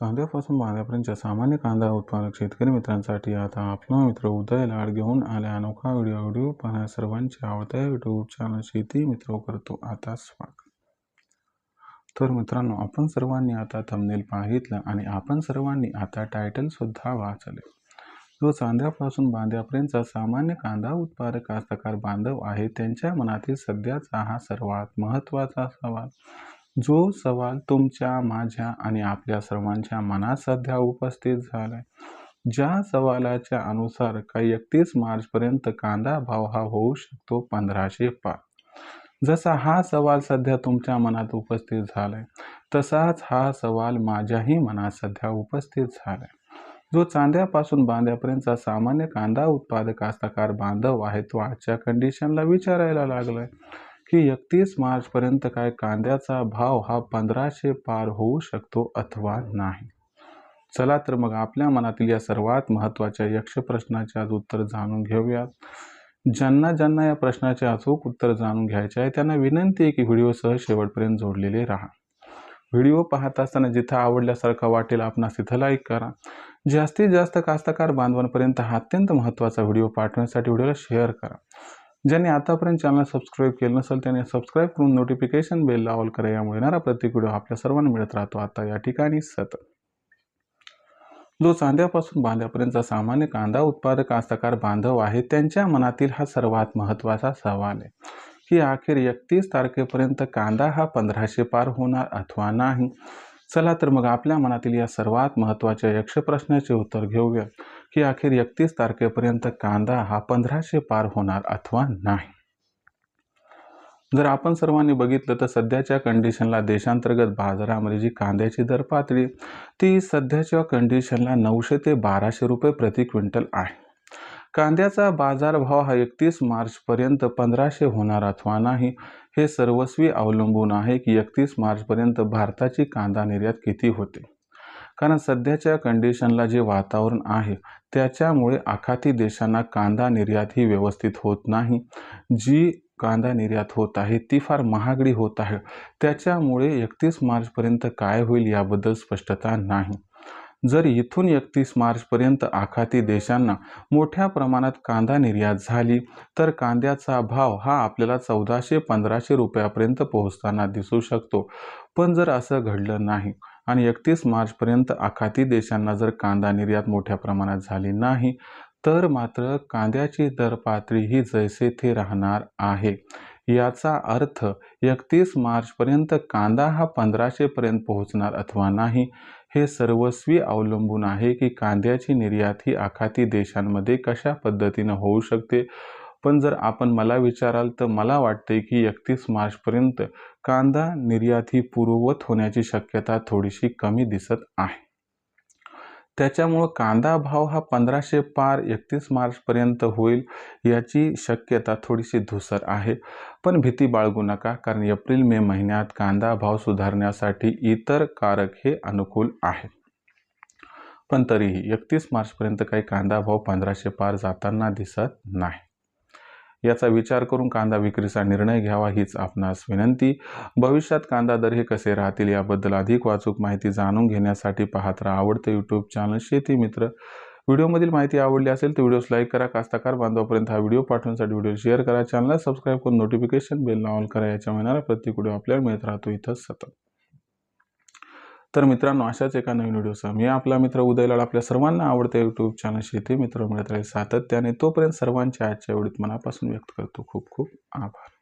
चांद्यापासून बांध्यापर्यंतच्या सामान्य कांदा उत्पादक शेतकरी मित्रांसाठी आता आपला मित्र उदय लाड घेऊन आल्या अनोखा व्हिडिओ पाहण्या सर्वांचे आवडत्या यूट्यूब चॅनल शेती मित्र करतो आता स्वागत। तर मित्रांनो, आपण सर्वांनी आता थंबनेल पाहितलं आणि आपण सर्वांनी आता टायटल सुद्धा वाचले। जो चांद्यापासून बांध्यापर्यंतचा सामान्य कांदा उत्पादक कास्तकार बांधव आहे त्यांच्या मनातील सध्याचा हा सर्वात महत्त्वाचा सवाल, जो सवाल तुमच्या, माझ्या आणि आपल्या सर्वांच्या मनात सध्या उपस्थित झालाय। ज्या सवालाच्या अनुसार काही 31 मार्चपर्यंत कांदा भाव हा होऊ शकतो 1500 पार। जसा हा सवाल सध्या तुमच्या मनात उपस्थित झालाय, तसाच हा सवाल माझ्याही मनात सध्या उपस्थित झालाय। जो चांद्यापासून बांध्यापर्यंतचा सामान्य कांदा उत्पादक कास्तकार बांधव आहे तो आजच्या कंडिशनला विचारायला लागलाय की 31 मार्चपर्यंत काय कांद्याचा भाव हा 1500 पार होऊ शकतो अथवा नाही। चला तर मग आपल्या मनातील या सर्वात महत्त्वाच्या यक्ष प्रश्नाचे आज उत्तर जाणून घेऊयात। ज्यांना या प्रश्नाचे अचूक उत्तर जाणून घ्यायचे आहे त्यांना विनंती आहे की व्हिडिओसह शेवटपर्यंत जोडलेले राहा। व्हिडिओ पाहत असताना जिथे आवडल्यासारखा वाटेल आपणास तिथे लाईक करा। जास्तीत जास्त कास्तकार बांधवांपर्यंत हा अत्यंत महत्त्वाचा व्हिडिओ पाठवण्यासाठी व्हिडिओला शेअर करा। ज्यांनी आतापर्यंत चॅनल सबस्क्राईब केलं नसेल त्यांनी सबस्क्राईब करून नोटिफिकेशन बेल ऑल करा। यामुळे येणारा प्रत्येक व्हिडिओ आपल्या सर्वांना मिळत राहतो। आता या ठिकाणी सतत जो चांद्यापासून बांध्यापर्यंतचा सामान्य कांदा उत्पादक कास्तकार बांधव आहे त्यांच्या मनातील हा सर्वात महत्त्वाचा सवाल आहे की अखेर 31 तारखेपर्यंत कांदा हा 1500 पार होणार अथवा नाही। चला तर मग आपल्या मनातील या सर्वात महत्त्वाच्या यक्ष प्रश्नाचे उत्तर घेऊया की अखेर 31 तारखेपर्यंत कांदा हा 1500 पार होणार अथवा नाही। जर आपण सर्वांनी बघितलं तर सध्याच्या कंडिशनला देशांतर्गत बाजारामध्ये जी कांद्याची दर पातळी ती सध्याच्या कंडिशनला 900 ते 1200 रुपये प्रति क्विंटल आहे। कांद्याचा बाजारभाव हा 31 मार्चपर्यंत 1500 होणार अथवा नाही हे सर्वस्वी अवलंबून आहे की 31 मार्चपर्यंत भारताची कांदा निर्यात किती होते। कारण सध्याच्या कंडिशनला जे वातावरण आहे त्याच्यामुळे आखाती देशांना कांदा निर्यात ही व्यवस्थित होत नाही। जी कांदा निर्यात होत आहे ती फार महागडी होत आहे, त्याच्यामुळे 31 मार्चपर्यंत काय होईल याबद्दल स्पष्टता नाही। जर इथून 31 मार्चपर्यंत आखाती देशांना मोठ्या प्रमाणात कांदा निर्यात झाली तर कांद्याचा भाव हा आपल्याला 1400-1500 रुपयापर्यंत पोहोचताना दिसू शकतो। पण जर असं घडलं नाही आणि 31 मार्चपर्यंत आखाती देशांना जर कांदा निर्यात मोठ्या प्रमाणात झाली नाही तर मात्र कांद्याची दर पातळी ही जैसे थे राहणार आहे। याचा अर्थ 31 मार्चपर्यंत कांदा हा 1500 पर्यंत पोहोचणार अथवा नाही हे सर्वस्वी अवलंबून आहे की कांद्याची निर्यात ही आखाती देशांमध्ये कशा पद्धतीने होऊ शकते। पण जर आपण मला विचाराल तर मला वाटते की 31 मार्चपर्यंत कांदा निर्यात ही पूर्ववत होण्याची शक्यता थोडीशी कमी दिसत आहे। त्याच्यामुळे कांदा भाव हा 1500 पार 31 मार्चपर्यंत होईल याची शक्यता थोडीशी धूसर आहे। पण भीती बाळगू नका, कारण एप्रिल-मे महिन्यात कांदा भाव सुधारण्यासाठी इतर कारक हे अनुकूल आहेत। पण तरीही 31 मार्चपर्यंत काही कांदा भाव 1500 पार जाताना दिसत नाही। याचा विचार करून कांदा विक्रीचा निर्णय घ्यावा हीच आपणास विनंती। भविष्यात कांदा दर हे कसे राहतील याबद्दल अधिक वाचूक माहिती जाणून घेण्यासाठी पाहत राहा आवडते यूट्यूब चॅनल शेती मित्र। व्हिडिओमधील माहिती आवडली असेल तर व्हिडिओस लाईक करा, कास्तकार बांधवांपर्यंत हा व्हिडिओ पाठवण्यासाठी व्हिडिओ शेअर करा, चॅनलला सबस्क्राईब करून नोटिफिकेशन बेल ऑल करा। याच्या येणारा प्रत्येक व्हिडिओ आपल्याला मिळत राहतो इथं सतत। तर मित्रांनो, अशाच एका नवीन व्हिडिओसह मी आपला मित्र उदय लाड आपल्या सर्वांना आवडते यूट्यूब चॅनल शेती मित्र मिळत राहील सातत्याने। तोपर्यंत सर्वांच्या आजच्या व्हिडिओत मनापासून व्यक्त करतो खूप खूप आभार।